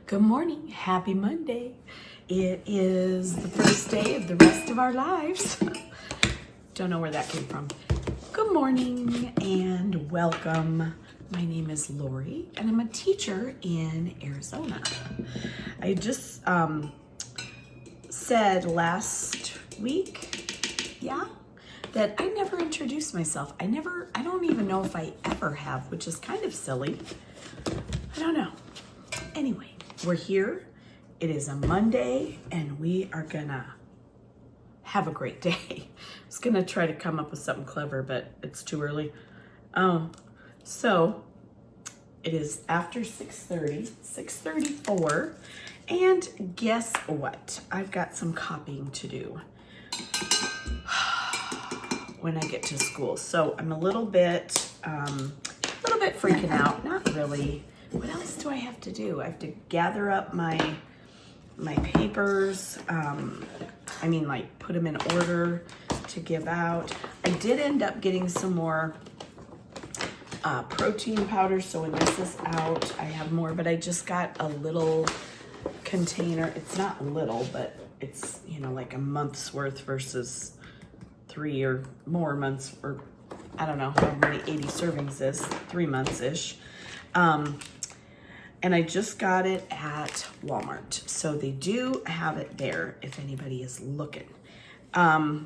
Good morning. Happy Monday. It is the first day of the rest of our lives. Don't know where that came from. Good morning and welcome. My name is Lori and I'm a teacher in Arizona. I just said last week, that I never introduced myself. I don't even know if I ever have, which is kind of silly. I don't know. Anyway, we're here. It is a Monday and we are gonna have a great day. I was gonna try to come up with something clever, but it's too early. So it is after 6:30, 6:34, and guess what? I've got some copying to do when I get to school. So I'm a little bit freaking out. Not really. What else do I have to do? I have to gather up my papers. Put them in order to give out. I did end up getting some more protein powder, so when this is out, I have more, but I just got a little container. It's not little, but it's, like a month's worth versus 3 or more months, or I don't know how many 80 servings is, 3 months-ish. And I just got it at Walmart. So they do have it there if anybody is looking. What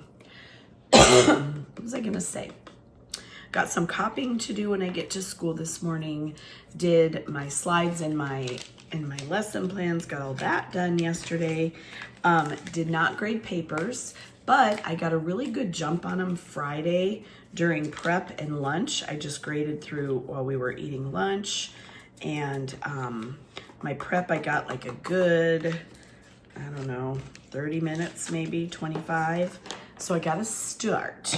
was I gonna say? Got some copying to do when I get to school this morning. Did my slides and my lesson plans, got all that done yesterday. Did not grade papers, but I got a really good jump on them Friday during prep and lunch. I just graded through while we were eating lunch. And my prep, I got like a good, 30 minutes, maybe 25. So I got a start.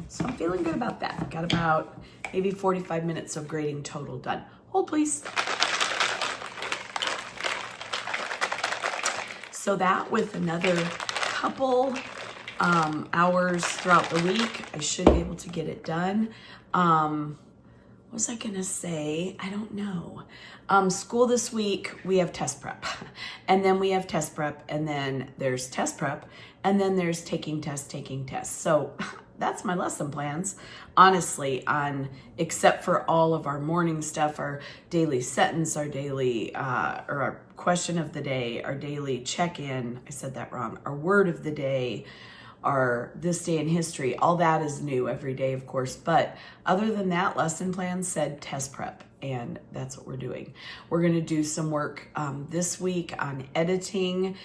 So I'm feeling good about that. Got about maybe 45 minutes of grading total done. Hold please. So that with another couple hours throughout the week, I should be able to get it done. What was I gonna say? I don't know. School this week, we have test prep. And then we have test prep, and then there's test prep, and then there's taking tests. So that's my lesson plans, honestly, except for all of our morning stuff, our daily sentence, our daily, or our question of the day, our daily check-in, I said that wrong, our word of the day, our this day in history, all that is new every day, of course. But other than that, lesson plan said test prep, and that's what we're doing. We're gonna do some work this week on editing,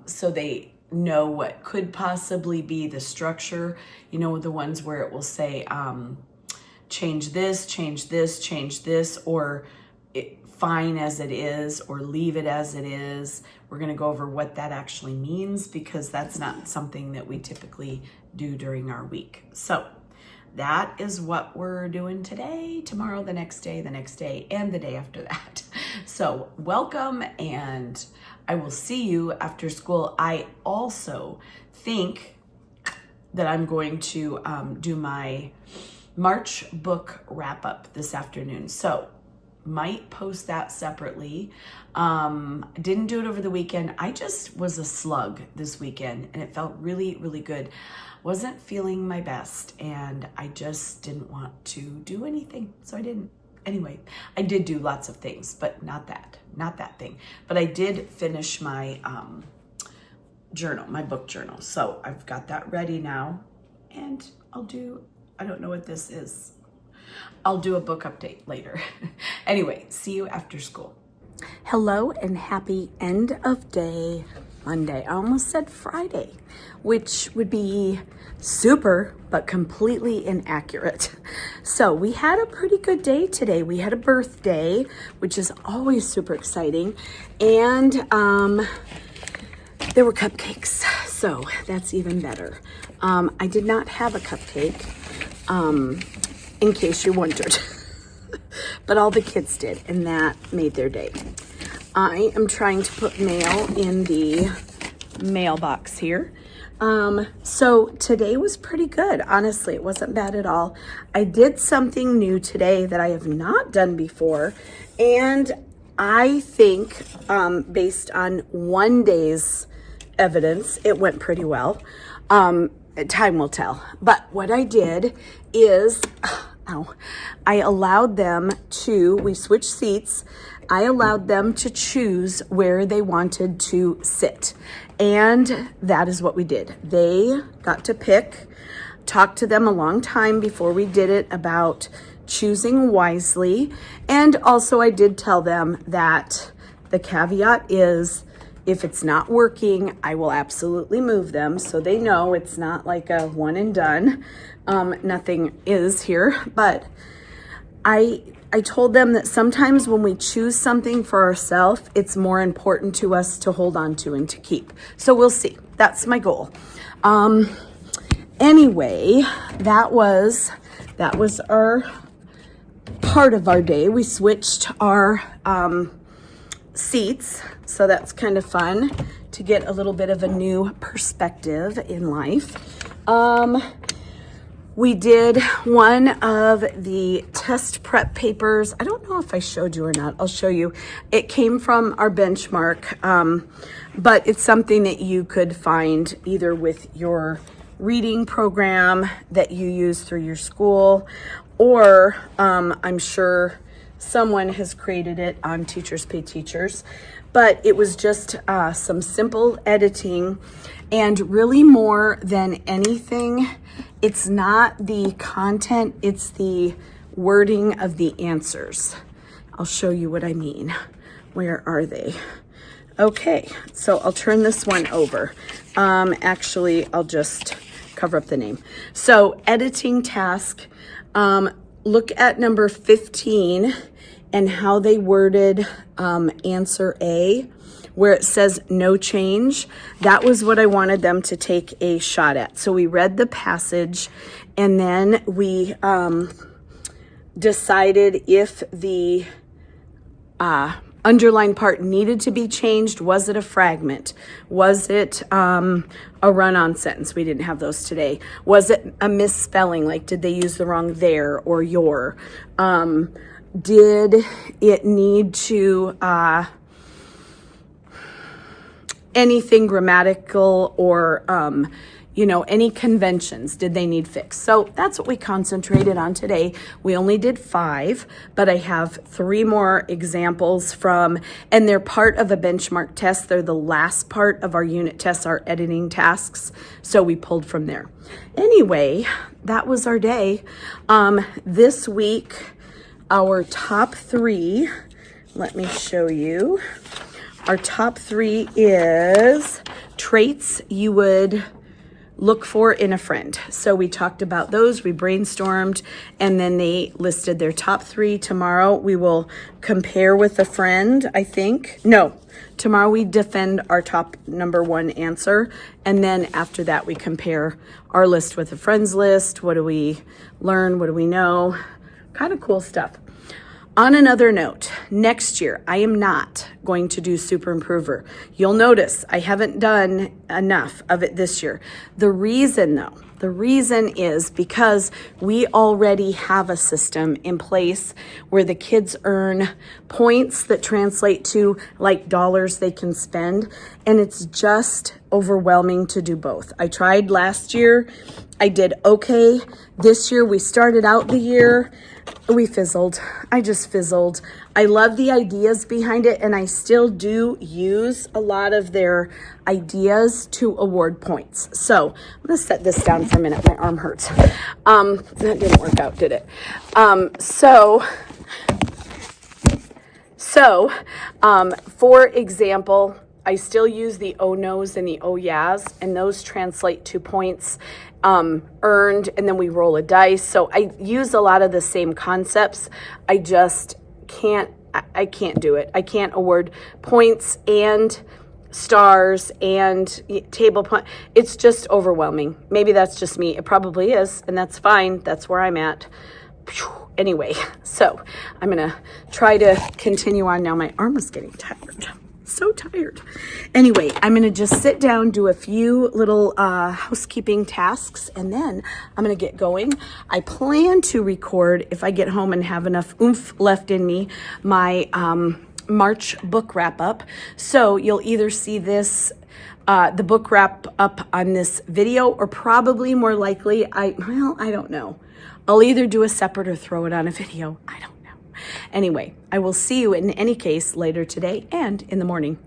so they know what could possibly be the structure, the ones where it will say, change this, or fine as it is, or leave it as it is. We're gonna go over what that actually means, because that's not something that we typically do during our week. So that is what we're doing today, tomorrow, the next day, and the day after that. So welcome, and I will see you after school. I also think that I'm going to do my March book wrap up this afternoon. So might post that separately. Didn't do it over the weekend. I just was a slug this weekend and it felt really, really good. Wasn't feeling my best and I just didn't want to do anything. So I didn't. Anyway, I did do lots of things, but not that thing. But I did finish my journal, my book journal. So I've got that ready now and I don't know what this is. I'll do a book update later. Anyway, see you after school. Hello and happy end of day Monday. I almost said Friday, which would be super, but completely inaccurate. So we had a pretty good day today. We had a birthday, which is always super exciting. And there were cupcakes, so that's even better. I did not have a cupcake. In case you wondered, but all the kids did, and that made their day. I am trying to put mail in the mailbox here. So today was pretty good. Honestly, it wasn't bad at all. I did something new today that I have not done before, and I think based on one day's evidence, it went pretty well. Time will tell. But what I did is, I allowed them to, we switched seats. I allowed them to choose where they wanted to sit. And that is what we did. They got to pick, talked to them a long time before we did it about choosing wisely. And also I did tell them that the caveat is if it's not working, I will absolutely move them. So they know it's not like a one and done. Nothing is here, but I told them that sometimes when we choose something for ourselves, it's more important to us to hold on to and to keep. So we'll see. That's my goal. Anyway, that was our part of our day. We switched our seats, so that's kind of fun to get a little bit of a new perspective in life. We did one of the test prep papers. I don't know if I showed you or not. I'll show you. It came from our benchmark, but it's something that you could find either with your reading program that you use through your school, or I'm sure someone has created it on Teachers Pay Teachers. But it was just some simple editing, and really more than anything, it's not the content, it's the wording of the answers. I'll show you what I mean. Where are they? Okay, so I'll turn this one over. Actually, I'll just cover up the name. So editing task, look at number 15 and how they worded answer A, where it says no change. That was what I wanted them to take a shot at. So we read the passage, and then we decided if the underlined part needed to be changed. Was it a fragment? Was it a run-on sentence? We didn't have those today. Was it a misspelling? Like, did they use the wrong there or your? Did it need to anything grammatical or any conventions, did they need fixed? So that's what we concentrated on today. We only did 5, but I have 3 more examples from, and they're part of a benchmark test. They're the last part of our unit tests, our editing tasks. So we pulled from there. Anyway, that was our day. This week, our top 3, let me show you. Our top 3 is traits you would look for in a friend. So we talked about those, we brainstormed, and then they listed their top 3. Tomorrow we will compare with a friend, I think. No, tomorrow we defend our top number 1 answer, and then after that we compare our list with a friend's list. What do we learn? What do we know? Kind of cool stuff. On another note, next year, I am not going to do Super Improver. You'll notice I haven't done enough of it this year. The reason is because we already have a system in place where the kids earn points that translate to like dollars they can spend, and it's just overwhelming to do both. I tried last year. I did okay. This year, we started out the year, we fizzled. I just fizzled. I love the ideas behind it, and I still do use a lot of their ideas to award points. So I'm going to set this down for a minute. My arm hurts. That didn't work out, did it? For example, I still use the oh no's and the oh yeahs, and those translate to points earned, and then we roll a dice. So I use a lot of the same concepts. I just can't do it. I can't award points and stars and table point. It's just overwhelming. Maybe that's just me. It probably is, and that's fine. That's where I'm at. Anyway, so I'm going to try to continue on now. My arm is getting tired. So tired. Anyway, I'm going to just sit down, do a few little housekeeping tasks, and then I'm going to get going. I plan to record, if I get home and have enough oomph left in me, my March book wrap up. So you'll either see this, the book wrap up on this video, or probably more likely, I don't know. I'll either do a separate or throw it on a video. I don't know. Anyway, I will see you in any case later today and in the morning.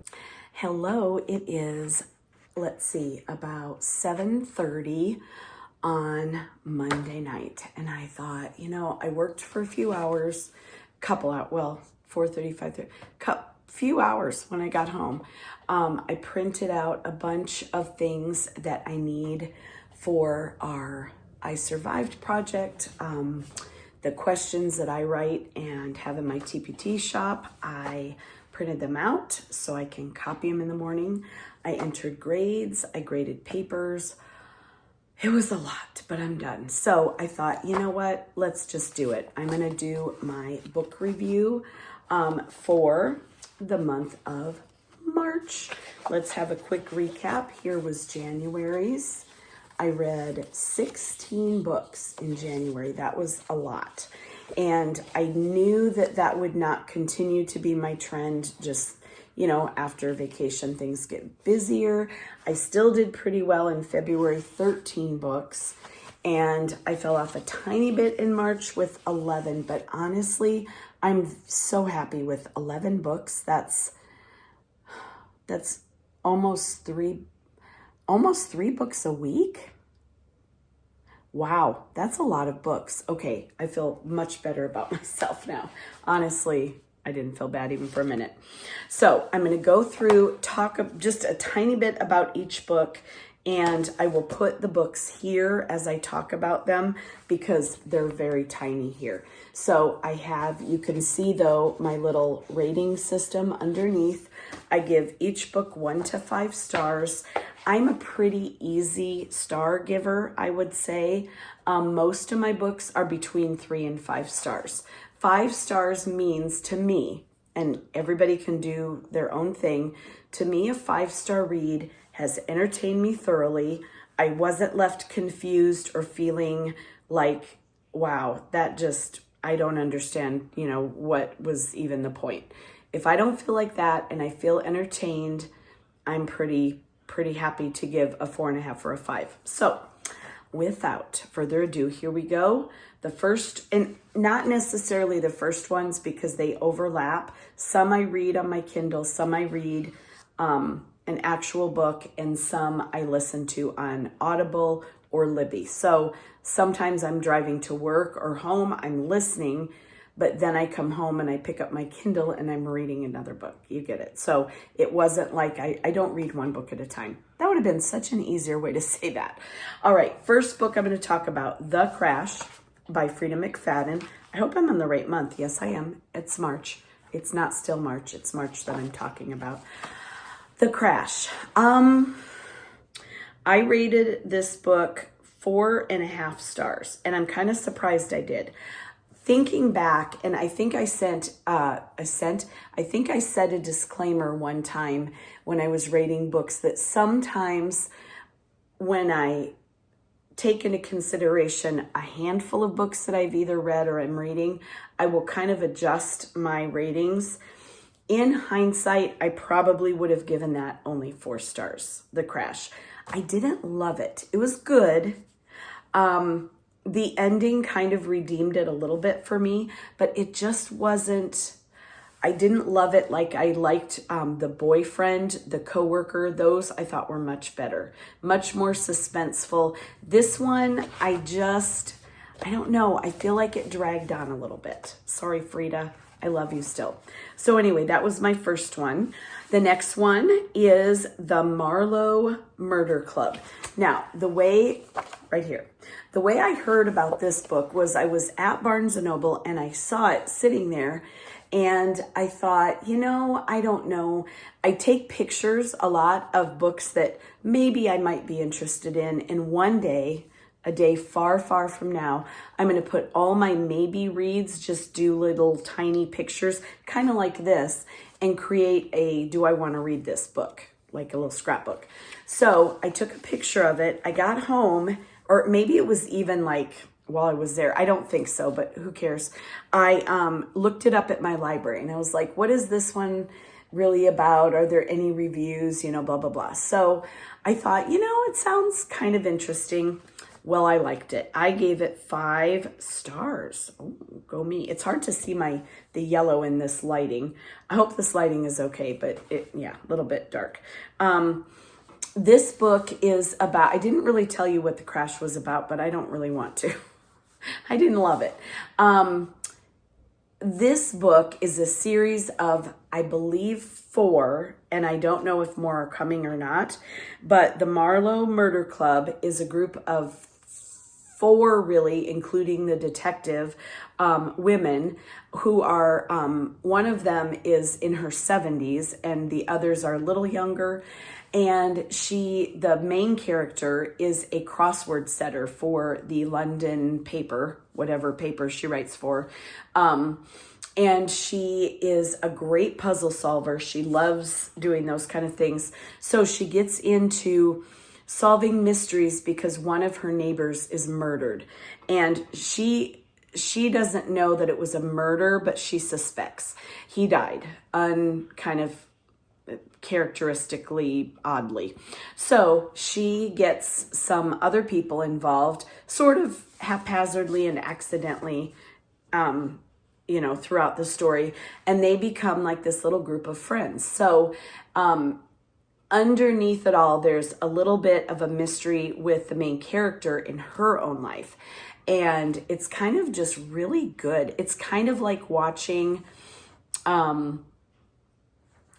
Hello, it is, let's see, about 7:30 on Monday night. And I thought, I worked for a few hours, 4:30, 5:30, few hours when I got home. I printed out a bunch of things that I need for our I Survived project. The questions that I write and have in my TPT shop, I printed them out so I can copy them in the morning. I entered grades, I graded papers. It was a lot, but I'm done. So I thought, you know what? Let's just do it. I'm gonna do my book review for the month of March. Let's have a quick recap. Here was January's. I read 16 books in January. That was a lot. And I knew that that would not continue to be my trend. Just, after vacation, things get busier. I still did pretty well in February, 13 books. And I fell off a tiny bit in March with 11. But honestly, I'm so happy with 11 books. That's almost three books a week. Wow, that's a lot of books. Okay, I feel much better about myself now. Honestly, I didn't feel bad even for a minute. So I'm going to go through, talk just a tiny bit about each book, and I will put the books here as I talk about them because they're very tiny here. So you can see though, my little rating system underneath. I give each book 1 to 5 stars. I'm a pretty easy star giver, I would say. Most of my books are between 3 and 5 stars. 5 stars means to me, and everybody can do their own thing, to me a 5-star read has entertained me thoroughly. I wasn't left confused or feeling like, wow, I don't understand, what was even the point. If I don't feel like that and I feel entertained, I'm pretty happy to give a 4.5 or a 5. So without further ado, here we go. The first, and not necessarily the first ones because they overlap. Some I read on my Kindle, some I read an actual book, and some I listen to on Audible or Libby. So sometimes I'm driving to work or home, I'm listening, but then I come home and I pick up my Kindle and I'm reading another book. You get it. So it wasn't like I don't read one book at a time. That would have been such an easier way to say that. All right, first book I'm going to talk about, The Crash by Frida McFadden. I hope I'm in the right month. Yes, I am. It's March. It's not still March. It's March that I'm talking about. The Crash. I rated this book 4.5 stars, and I'm kind of surprised I did. Thinking back, and I think I said a disclaimer one time when I was rating books that sometimes when I take into consideration a handful of books that I've either read or I'm reading, I will kind of adjust my ratings. In hindsight, I probably would have given that only 4 stars, The Crash. I didn't love it. It was good. The ending kind of redeemed it a little bit for me, but it just wasn't, I didn't love it like I liked The Boyfriend, The Coworker. Those I thought were much better, much more suspenseful. This one, I don't know. I feel like it dragged on a little bit. Sorry, Frida. I love you still. So anyway, that was my first one. The next one is The Marlowe Murder Club. Now, the way I heard about this book was I was at Barnes & Noble and I saw it sitting there and I thought, I don't know. I take pictures a lot of books that maybe I might be interested in, and one day, a day far, far from now, I'm going to put all my maybe reads, just do little tiny pictures, kind of like this, and create a do I want to read this book, like a little scrapbook. So I took a picture of it. I got home, or maybe it was even like while I was there. I don't think so, but who cares? I looked it up at my library and I was like, what is this one really about? Are there any reviews? You know, blah, blah, blah. So I thought, you know, it sounds kind of interesting. Well, I liked it. I gave it 5 stars. Oh, go me. It's hard to see the yellow in this lighting. I hope this lighting is okay, but yeah, a little bit dark. This book is about, I didn't really tell you what the crash was about, but I don't really want to. I didn't love it. This book is a series of, I believe, 4, and I don't know if more are coming or not, but the Marlowe Murder Club is a group of 4, really, including the detective, women who are, one of them is in her 70s and the others are a little younger. And the main character is a crossword setter for the London paper, whatever paper she writes for. And she is a great puzzle solver. She loves doing those kind of things. So she gets into solving mysteries because one of her neighbors is murdered. And she doesn't know that it was a murder, but she suspects he died kind of characteristically oddly. So she gets some other people involved sort of haphazardly and accidentally, throughout the story, and they become like this little group of friends. So underneath it all, there's a little bit of a mystery with the main character in her own life. And it's kind of just really good. It's kind of like watching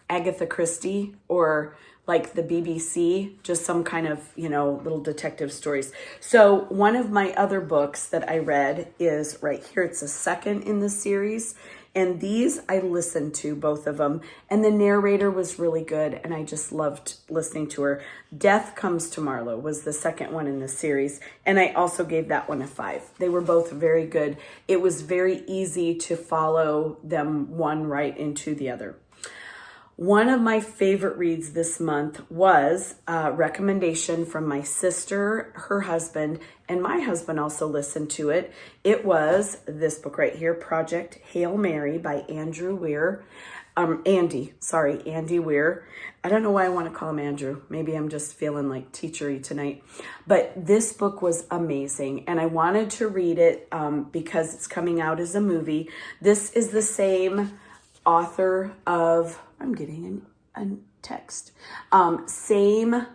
Agatha Christie or like the BBC, just some kind of, little detective stories. So one of my other books that I read is right here. It's a second in the series. And these I listened to, both of them. And the narrator was really good. And I just loved listening to her. Death Comes to Marlowe was the second one in the series. And I also gave that one a 5. They were both very good. It was very easy to follow them one right into the other. One of my favorite reads this month was a recommendation from my sister, her husband, and my husband also listened to it. It was this book right here, Project Hail Mary by Andy Weir. Andy Weir. I don't know why I want to call him Andrew. Maybe I'm just feeling like teachery tonight. But this book was amazing, and I wanted to read it because it's coming out as a movie. This is the same author of... I'm getting a text. Same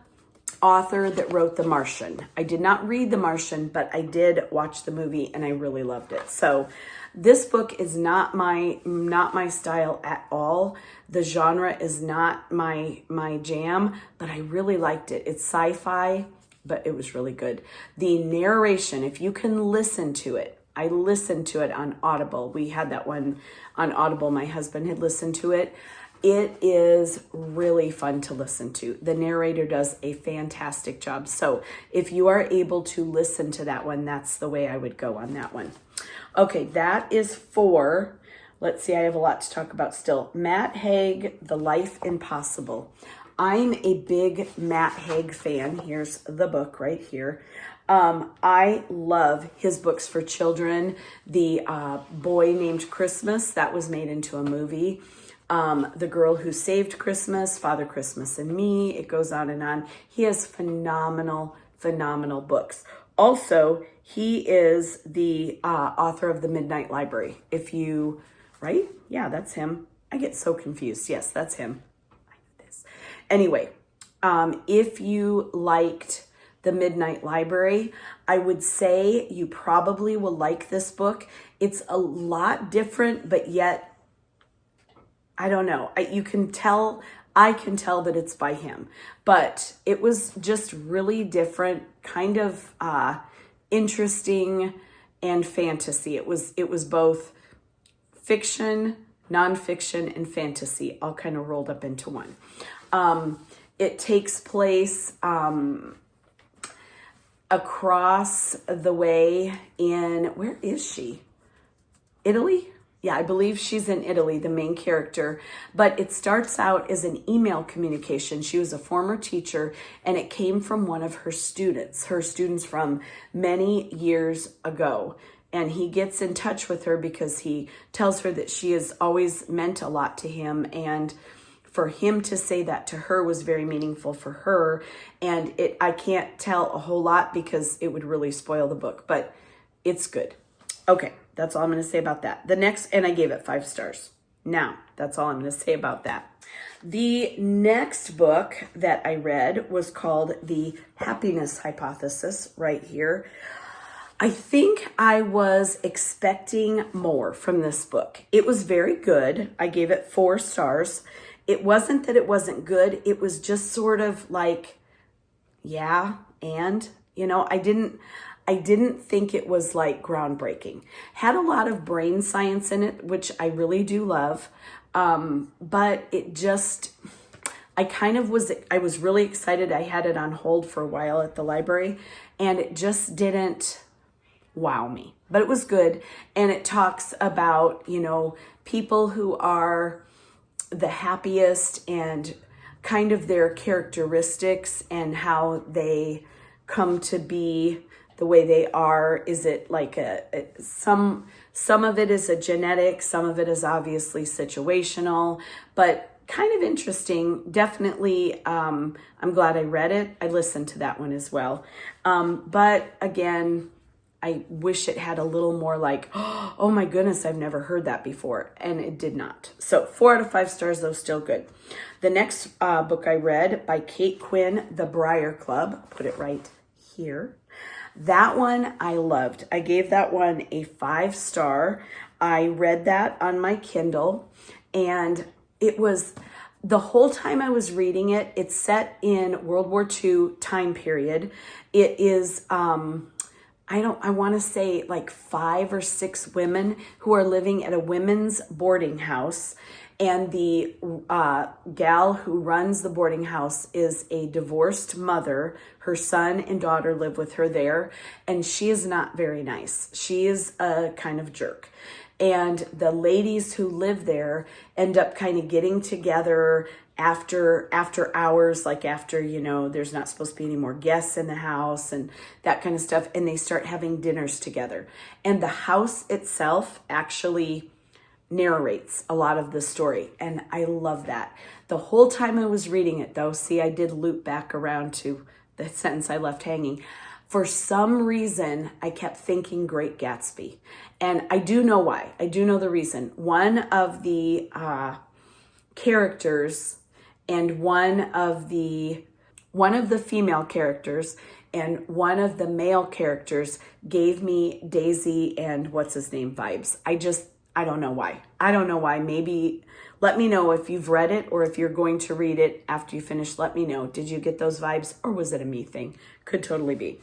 author that wrote The Martian. I did not read The Martian, but I did watch the movie and I really loved it. So this book is not my style at all. The genre is not my jam, but I really liked it. It's sci-fi, but it was really good. The narration, if you can listen to it, I listened to it on Audible. We had that one on Audible. My husband had listened to it. It is really fun to listen to. The narrator does a fantastic job. So if you are able to listen to that one, that's the way I would go on that one. Okay, that is for, let's see, I have a lot to talk about still. Matt Haig, The Life Impossible. I'm a big Matt Haig fan. Here's the book right here. I love his books for children. The Boy Named Christmas, that was made into a movie. The Girl Who Saved Christmas, Father Christmas and Me, it goes on and on. He has phenomenal books. Also, he is the author of The Midnight Library. Right? Yeah, that's him. I get so confused. Yes, that's him. I know this. Anyway, if you liked The Midnight Library, I would say you probably will like this book. It's a lot different, but yet I don't know. I can tell that it's by him, but it was just really different, kind of interesting and fantasy. It was both fiction, nonfiction, and fantasy all kind of rolled up into one. It takes place across the way in, where is she? Italy? Yeah, I believe she's in Italy, the main character, but it starts out as an email communication. She was a former teacher, and it came from one of her students from many years ago. And he gets in touch with her because he tells her that she has always meant a lot to him, and for him to say that to her was very meaningful for her. And I can't tell a whole lot because it would really spoil the book, but it's good. Okay, that's all I'm going to say about that. The next, and I gave it 5 stars. Now, that's all I'm going to say about that. The next book that I read was called The Happiness Hypothesis, right here. I think I was expecting more from this book. It was very good. I gave it 4 stars. It wasn't that it wasn't good. It was just sort of like, yeah, and, I didn't think it was like groundbreaking. Had a lot of brain science in it, which I really do love. But it just, I was really excited. I had it on hold for a while at the library, and it just didn't wow me, but it was good. And it talks about, people who are the happiest and kind of their characteristics and how they come to be the way they are. Is it like some of it is a genetic, some of it is obviously situational, but kind of interesting. Definitely, I'm glad I read it. I listened to that one as well. But again, I wish it had a little more like, oh my goodness, I've never heard that before. And it did not. So 4 out of 5 stars, though, still good. The next book I read by Kate Quinn, The Briar Club. Put it right here. That one I loved. I gave that one a 5 star. I read that on my Kindle, and it was, the whole time I was reading it, it's set in World War II time period. It is, I want to say like 5 or 6 women who are living at a women's boarding house. And the gal who runs the boarding house is a divorced mother. Her son and daughter live with her there, and she is not very nice. She is a kind of jerk. And the ladies who live there end up kind of getting together after hours, like after, there's not supposed to be any more guests in the house and that kind of stuff. And they start having dinners together. And the house itself actually narrates a lot of the story. And I love that. The whole time I was reading it, though, see, I did loop back around to the sentence I left hanging. For some reason, I kept thinking Great Gatsby. And I do know why. I do know the reason. One of the characters and one of the female characters and one of the male characters gave me Daisy and what's his name vibes. I don't know why. I don't know why. Maybe let me know if you've read it, or if you're going to read it after you finish, let me know. Did you get those vibes, or was it a me thing? Could totally be.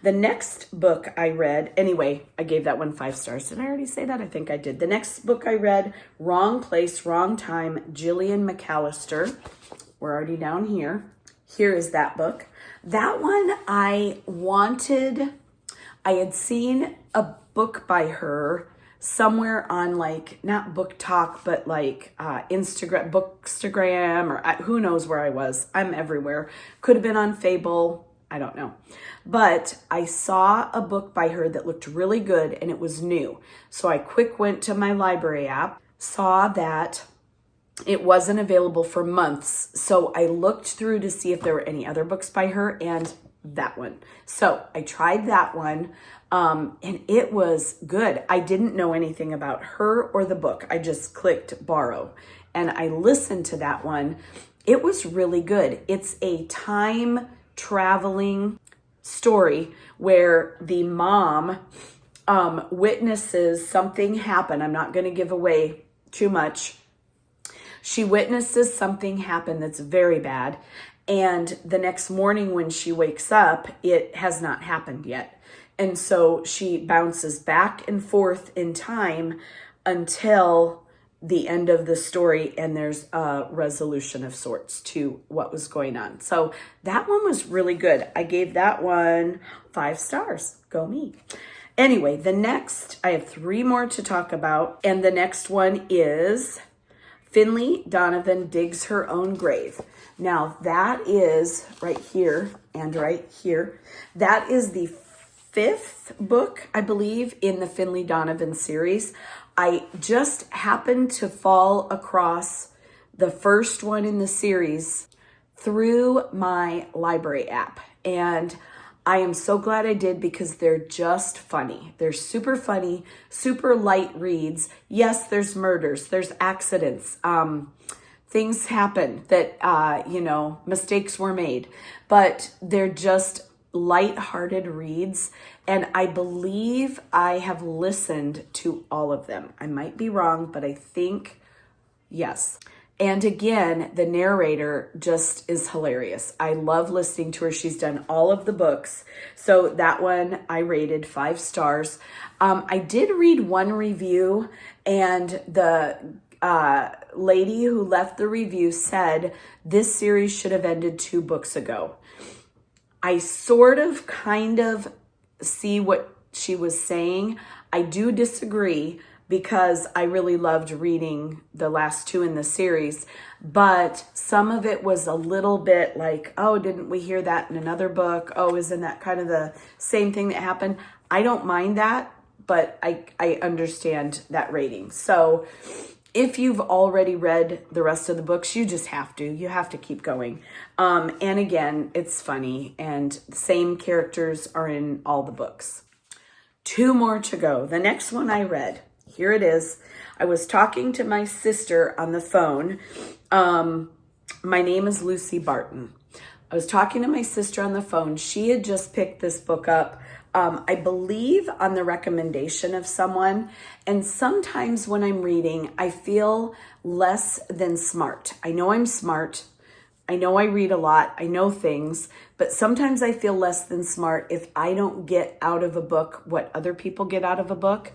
The next book I read, anyway, I gave that one 5 stars. Did I already say that? I think I did. The next book I read, Wrong Place, Wrong Time, Gillian McAllister. We're already down here. Here is that book. That one I had seen a book by her somewhere on like, not Book Talk, but like Instagram, Bookstagram, or who knows where I was. I'm everywhere. Could have been on Fable. I don't know. But I saw a book by her that looked really good, and it was new. So I went to my library app, saw that it wasn't available for months. So I looked through to see if there were any other books by her, and that one. So I tried that one. And it was good. I didn't know anything about her or the book. I just clicked borrow and I listened to that one. It was really good. It's a time traveling story where the mom witnesses something happen. I'm not going to give away too much. She witnesses something happen that's very bad. And the next morning when she wakes up, it has not happened yet. And so she bounces back and forth in time until the end of the story, and there's a resolution of sorts to what was going on. So that one was really good. I gave that one 5 stars. Go me. Anyway, I have 3 more to talk about. And the next one is Finley Donovan Digs Her Own Grave. Now that is right here and right here. That is the 5th book, I believe, in the Finley Donovan series. I just happened to fall across the first one in the series through my library app. And I am so glad I did because they're just funny. They're super funny, super light reads. Yes, there's murders, there's accidents. Things happen that, mistakes were made, but they're just light-hearted reads. And I believe I have listened to all of them. I might be wrong, but I think yes. And again, the narrator just is hilarious. I love listening to her. She's done all of the books. So that one I rated 5 stars. I did read one review, and the lady who left the review said this series should have ended 2 books ago. I kind of see what she was saying. I do disagree, because I really loved reading the last 2 in the series, but some of it was a little bit like, oh, didn't we hear that in another book? Oh, isn't that kind of the same thing that happened? I don't mind that, but I understand that rating. So if you've already read the rest of the books, you just have to. You have to keep going. And again, it's funny, and the same characters are in all the books. 2 more to go. The next one I read, here it is. I was talking to my sister on the phone. My name is Lucy Barton. I was talking to my sister on the phone. She had just picked this book up, I believe on the recommendation of someone. And sometimes when I'm reading, I feel less than smart. I know I'm smart. I know I read a lot. I know things, but sometimes I feel less than smart if I don't get out of a book what other people get out of a book.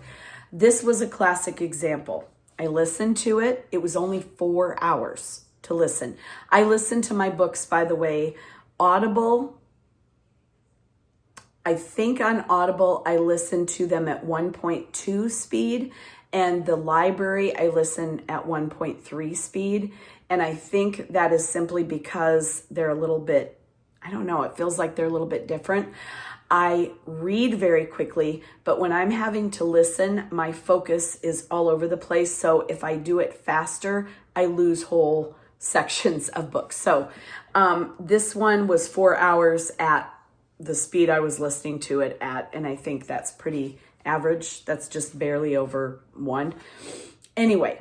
This was a classic example. I listened to it. It was only 4 hours to listen. I listen to my books, by the way, Audible. I think on Audible, I listen to them at 1.2 speed, and the library, I listen at 1.3 speed. And I think that is simply because they're a little bit, I don't know, it feels like they're a little bit different. I read very quickly, but when I'm having to listen, my focus is all over the place. So if I do it faster, I lose whole sections of books. So this one was 4 hours at the speed I was listening to it at, and I think that's pretty average. That's just barely over 1. Anyway,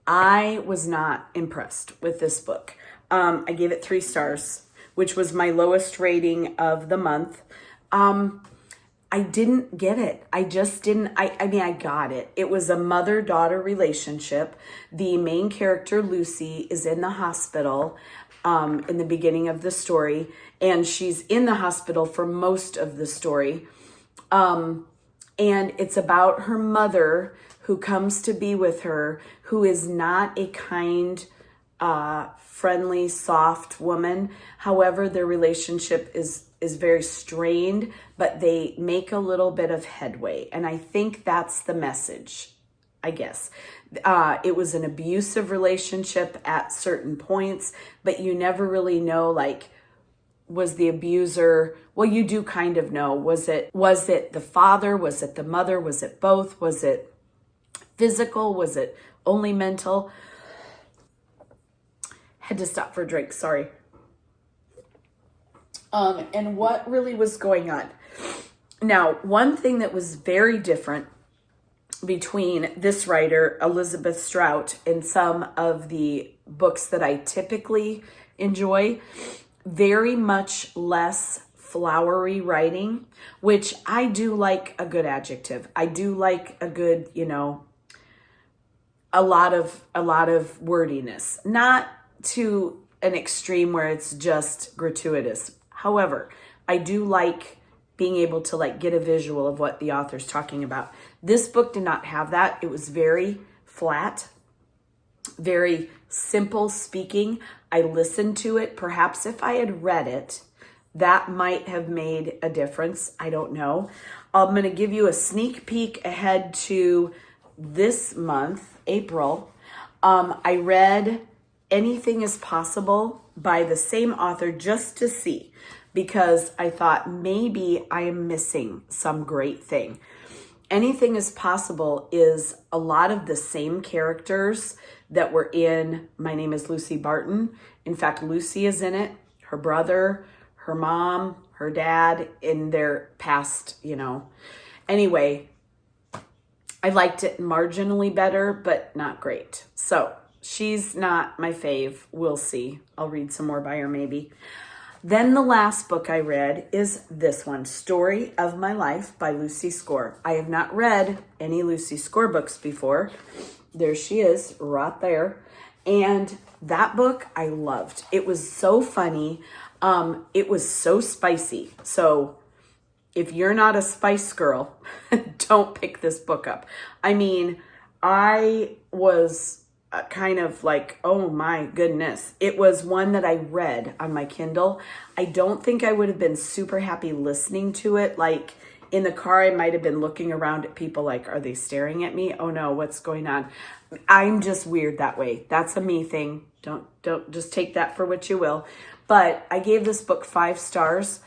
I was not impressed with this book. I gave it 3 stars, which was my lowest rating of the month. I didn't get it. I just didn't. I mean, I got it. It was a mother-daughter relationship. The main character, Lucy, is in the hospital in the beginning of the story, and she's in the hospital for most of the story. And it's about her mother who comes to be with her, who is not a kind, friendly, soft woman. However, their relationship is very strained, but they make a little bit of headway. And I think that's the message, I guess. It was an abusive relationship at certain points, but you never really know, like, was the abuser, well, you do kind of know. Was it the father? Was it the mother? Was it both? Was it physical? Was it only mental? Had to stop for a drink, sorry. And what really was going on. Now, one thing that was very different between this writer, Elizabeth Strout, and some of the books that I typically enjoy, very much less flowery writing, which I do like a good adjective. I do like a good, a lot of wordiness, not to an extreme where it's just gratuitous. However, I do like being able to get a visual of what the author's talking about. This book did not have that. It was very flat, very simple speaking. I listened to it. Perhaps if I had read it, that might have made a difference. I don't know. I'm going to give you a sneak peek ahead to this month, April. I read Anything is Possible by the same author just to see, because I thought maybe I am missing some great thing. Anything is Possible is a lot of the same characters that were in My Name is Lucy Barton. In fact, Lucy is in it, her brother, her mom, her dad, in their past, Anyway, I liked it marginally better, but not great. So she's not my fave. We'll see. I'll read some more by her maybe. Then the last book I read is this one, Story of My Life by Lucy Score. I have not read any Lucy Score books before. There she is, right there. And that book I loved. It was so funny. It was so spicy. So if you're not a spice girl, don't pick this book up. I mean, I was kind of like, oh my goodness. It was one that I read on my Kindle. I don't think I would have been super happy listening to it. Like in the car, I might have been looking around at people like, are they staring at me? Oh no, what's going on? I'm just weird that way. That's a me thing. Don't just take that for what you will. But I gave this book 5 stars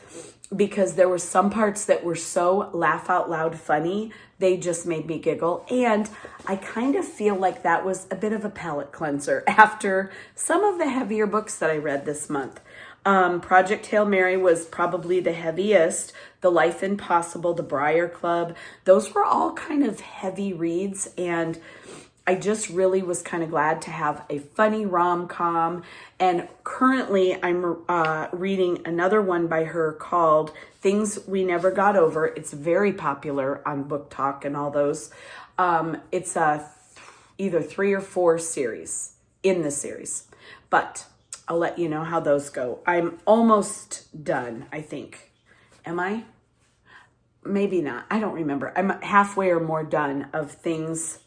because there were some parts that were so laugh out loud funny. They just made me giggle. And I kind of feel like that was a bit of a palate cleanser after some of the heavier books that I read this month. Project Hail Mary was probably the heaviest. The Life Impossible, The Briar Club, those were all kind of heavy reads. And I just really was kind of glad to have a funny rom-com. And currently I'm reading another one by her called Things We Never Got Over. It's very popular on Book Talk and all those. It's either 3 or 4 series in the series, but I'll let you know how those go. I'm almost done, I think. Am I? Maybe not. I don't remember. I'm halfway or more done of Things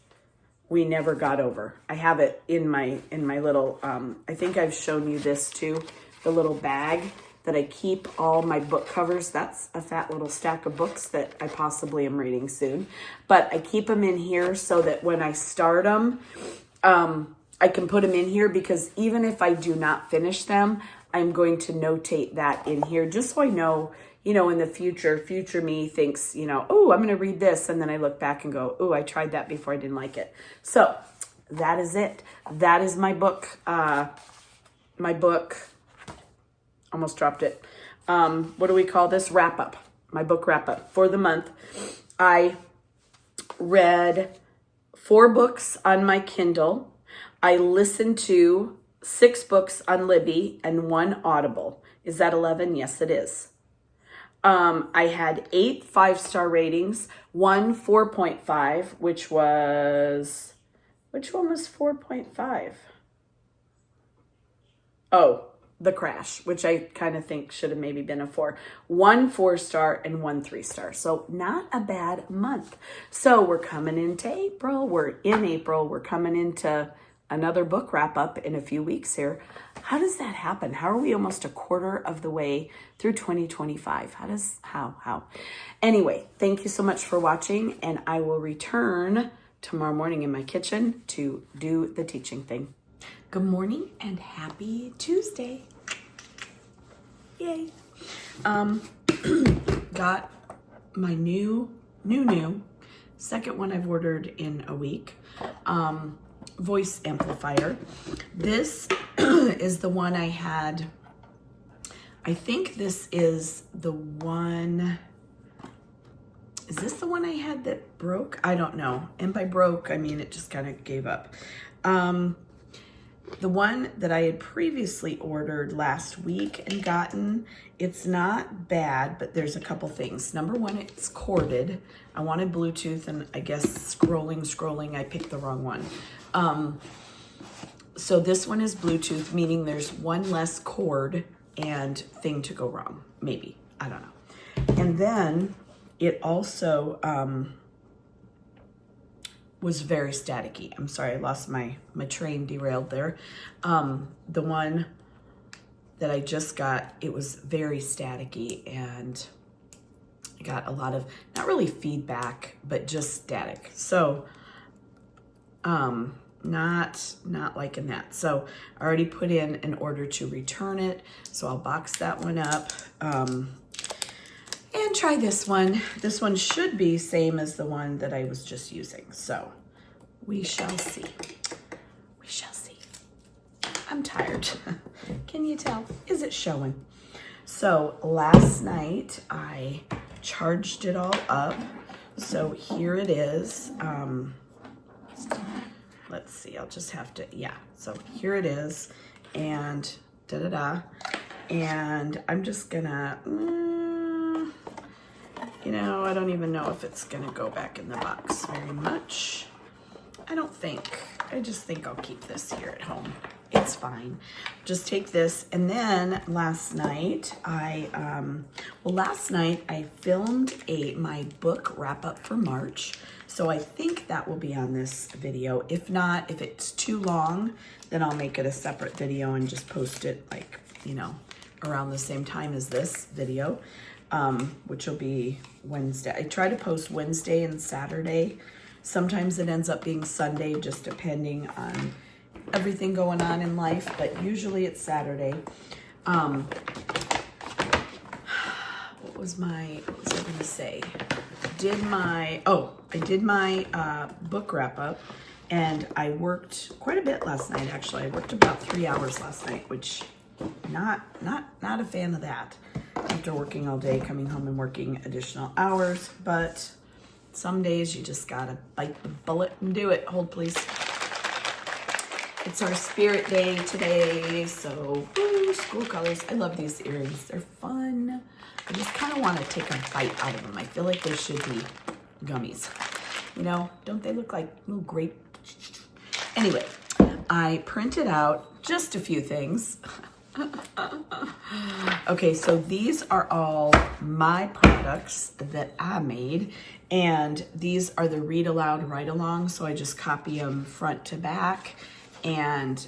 We Never Got Over. I have it in my little, I think I've shown you this too, the little bag that I keep all my book covers. That's a fat little stack of books that I possibly am reading soon. But I keep them in here so that when I start them, I can put them in here, because even if I do not finish them, I'm going to notate that in here just so I know, in the future me thinks, oh, I'm going to read this. And then I look back and go, oh, I tried that before, I didn't like it. So that is it. That is my book. Almost dropped it. What do we call this? Wrap up. My book wrap up for the month. I read 4 books on my Kindle. I listened to 6 books on Libby and 1 Audible. Is that 11? Yes, it is. I had 8 5-star ratings, 1 4.5, which one was 4.5? Oh, The Crash, which I kind of think should have maybe been a 4. 1 4-star and 1 3-star. So not a bad month. So we're coming into April. We're in April. We're coming into another book wrap up in a few weeks here. How does that happen? How are we almost a quarter of the way through 2025? How? Anyway, thank you so much for watching, and I will return tomorrow morning in my kitchen to do the teaching thing. Good morning and happy Tuesday. Yay. Got my new second one I've ordered in a week. Voice amplifier. This is the one I had. I think this is the one. Is this the one I had that broke? I don't know. And by broke, I mean it just kind of gave up. The one that I had previously ordered last week and gotten, it's not bad, but there's a couple things. Number one, it's corded. I wanted Bluetooth, and I guess scrolling, I picked the wrong one. So this one is Bluetooth, meaning there's one less cord and thing to go wrong. Maybe, I don't know. And then it also was very staticky. I'm sorry, I lost my train, derailed there. The one that I just got, it was very staticky, and I got a lot of, not really feedback, but just static. So, not liking that. So I already put in an order to return it. So I'll box that one up. And try this one. This one should be same as the one that I was just using. So we shall see. We shall see. I'm tired. Can you tell? Is it showing? So last night I charged it all up. So here it is. Let's see, I'll just have to, yeah. So here it is, and da-da-da. And I'm just gonna, you know, I don't even know if it's gonna go back in the box very much. I don't think. I just think I'll keep this here at home. It's fine. Just take this. And then last night I filmed my book wrap up for March. So I think that will be on this video. If not, if it's too long, then I'll make it a separate video and just post it like, you know, around the same time as this video, which will be Wednesday. I try to post Wednesday and Saturday. Sometimes it ends up being Sunday, just depending on everything going on in life, but usually it's Saturday. What was I gonna say? I did my book wrap up, and I worked quite a bit last night. Actually, I worked about 3 hours last night, which not a fan of that. After working all day, coming home and working additional hours, but some days you just gotta bite the bullet and do it. Hold please. It's our spirit day today, so woo, school colors. I love these earrings. They're fun. I just kind of want to take a bite out of them. I feel like they should be gummies. You know, don't they look like little grape? Anyway, I printed out just a few things. Okay, so these are all my products that I made, and these are the read aloud, write along, so I just copy them front to back. And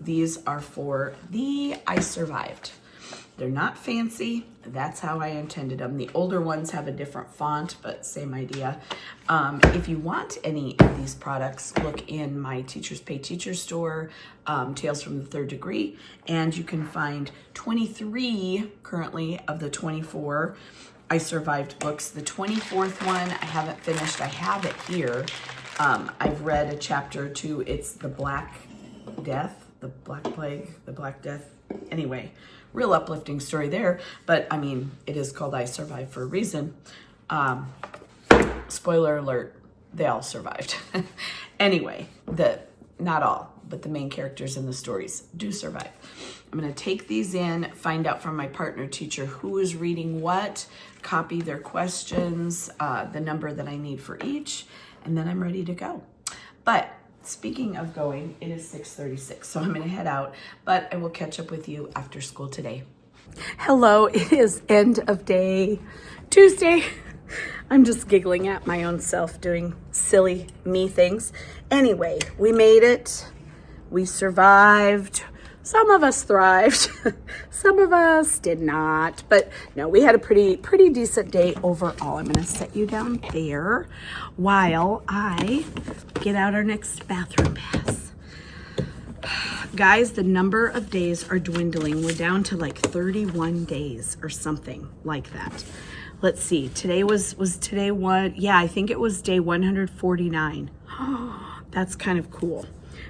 these are for the I Survived. They're not fancy. That's how I intended them. The older ones have a different font, but same idea. If you want any of these products, look in my Teachers Pay Teacher store, Tales from the Third Degree, and you can find 23 currently of the 24 I Survived books. The 24th one I haven't finished. I have it here. I've read a chapter or two. It's the Black Death, the Black Plague, the Black Death. Anyway, real uplifting story there. But I mean, it is called I Survived for a reason. Spoiler alert, they all survived. Anyway, not all, but the main characters in the stories do survive. I'm going to take these in, find out from my partner teacher who is reading what, copy their questions, the number that I need for each, and then I'm ready to go. But speaking of going, it is 6:36, so I'm going to head out, but I will catch up with you after school today. Hello, it is end of day Tuesday. I'm just giggling at my own self doing silly me things. Anyway, we made it. We survived. Some of us thrived. Some of us did not. But no, we had a pretty decent day overall. I'm going to set you down there while I get out our next bathroom pass. Guys, the number of days are dwindling. We're down to like 31 days or something like that. Let's see. Today was today one? Yeah, I think it was day 149. That's kind of cool.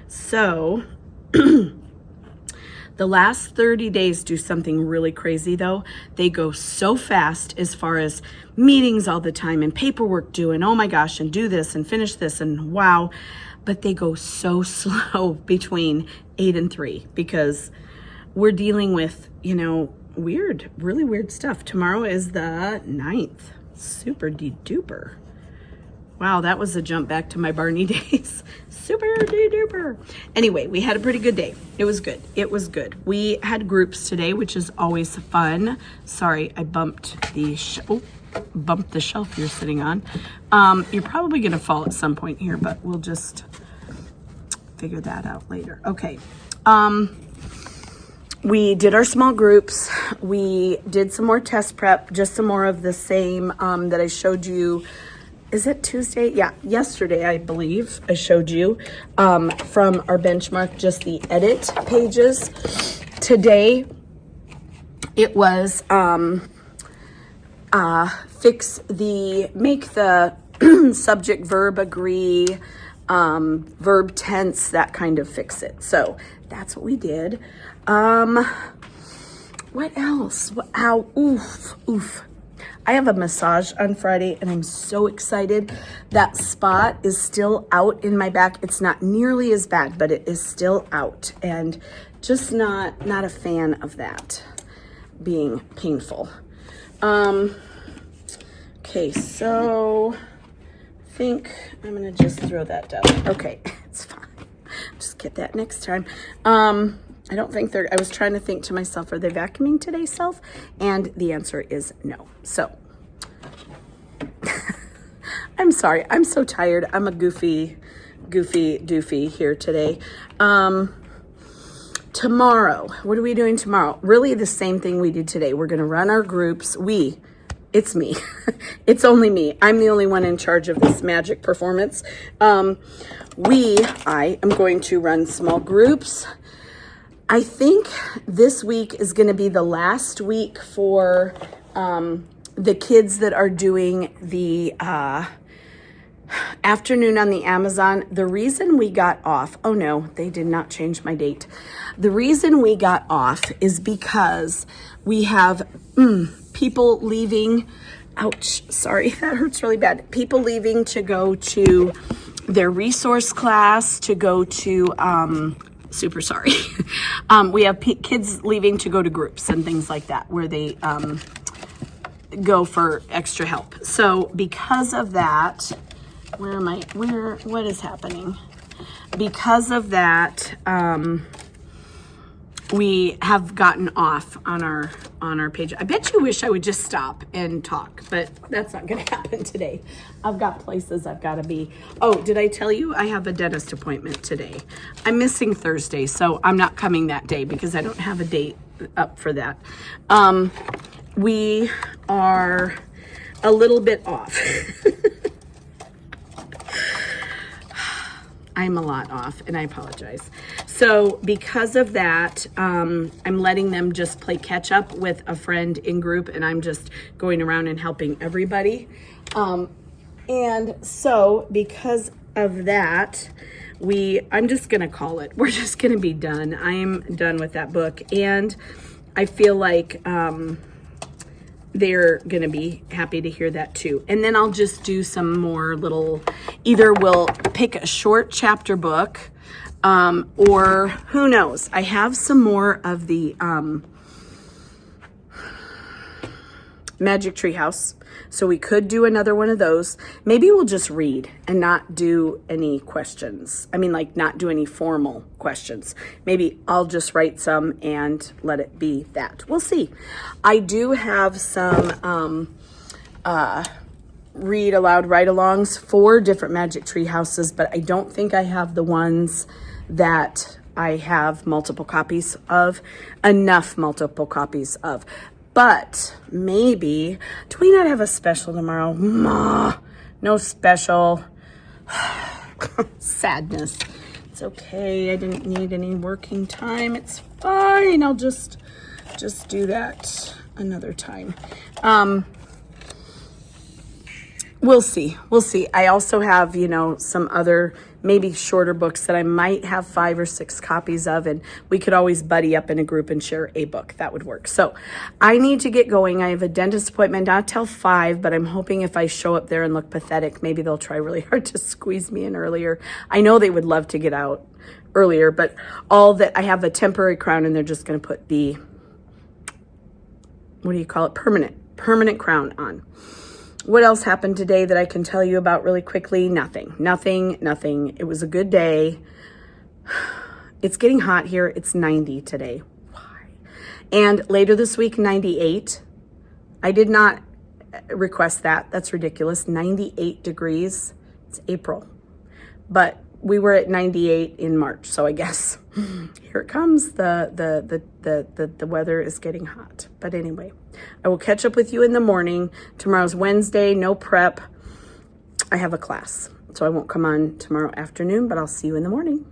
So the last 30 days do something really crazy though. They go so fast as far as meetings all the time and paperwork due and oh my gosh, and do this and finish this and wow. But they go so slow between 8 and 3 because we're dealing with, you know, really weird stuff. Tomorrow is the 9th. Super duper. Wow, that was a jump back to my Barney days. Super duper. Anyway, we had a pretty good day. It was good. It was good. We had groups today, which is always fun. Sorry, I bumped the shelf you're sitting on. You're probably going to fall at some point here, but we'll just figure that out later. Okay. we did our small groups. We did some more test prep, just some more of the same that I showed you. Is it Tuesday? Yeah, yesterday, I believe I showed you from our benchmark, just the edit pages. Today, it was make the subject verb agree, verb tense, that kind of fix it. So that's what we did. What else? Ow, oof. I have a massage on Friday and I'm so excited. That spot is still out in my back. It's not nearly as bad, but it is still out, and just not a fan of that being painful. Okay, so I think I'm gonna just throw that down. Okay, it's fine. Just get that next time. I don't think I was trying to think to myself, are they vacuuming today, self? And the answer is no. So, I'm sorry, I'm so tired. I'm a goofy doofy here today. Tomorrow, what are we doing tomorrow? Really the same thing we did today. We're gonna run our groups. It's me. It's only me. I'm the only one in charge of this magic performance. I am going to run small groups. I think this week is going to be the last week for the kids that are doing the afternoon on the Amazon. The reason we got off, oh no, they did not change my date. The reason we got off is because we have people leaving. Ouch, sorry, that hurts really bad. People leaving to go to their resource class, to go to, super sorry. We have kids leaving to go to groups and things like that, where they go for extra help. So because of that, what is happening? Because of that, we have gotten off on our page. I bet you wish I would just stop and talk, but that's not gonna happen today. I've got places I've gotta be. Oh, did I tell you I have a dentist appointment today? I'm missing Thursday, so I'm not coming that day because I don't have a date up for that. We are a little bit off. I'm a lot off, and I apologize. So because of that, I'm letting them just play catch up with a friend in group, and I'm just going around and helping everybody. And so because of that, I'm just gonna call it. We're just gonna be done. I'm done with that book, and I feel like they're gonna be happy to hear that too. And then I'll just do some more little, either we'll pick a short chapter book, or who knows, I have some more of the Magic Tree House, so we could do another one of those. Maybe we'll just read and not do any questions. I mean, like, not do any formal questions. Maybe I'll just write some and let it be that. We'll see. I do have some read aloud ride-alongs for different Magic Tree Houses, but I don't think I have the ones that I have multiple copies of, enough multiple copies of. But maybe, do we not have a special tomorrow? No special. Sadness. It's okay. I didn't need any working time. It's fine. I'll just do that another time. We'll see. I also have, some other maybe shorter books that I might have 5 or 6 copies of, and we could always buddy up in a group and share a book. That would work. So I need to get going. I have a dentist appointment not till 5, but I'm hoping if I show up there and look pathetic, maybe they'll try really hard to squeeze me in earlier. I know they would love to get out earlier, but all that, I have a temporary crown and they're just going to put the, what do you call it? Permanent crown on. What else happened today that I can tell you about really quickly? Nothing. It was a good day. It's getting hot here. It's 90 today. Why? And later this week, 98. I did not request that. That's ridiculous. 98 degrees. It's April. But we were at 98 in March, so I guess here it comes. The weather is getting hot. But anyway, I will catch up with you in the morning. Tomorrow's Wednesday, no prep. I have a class, so I won't come on tomorrow afternoon, but I'll see you in the morning.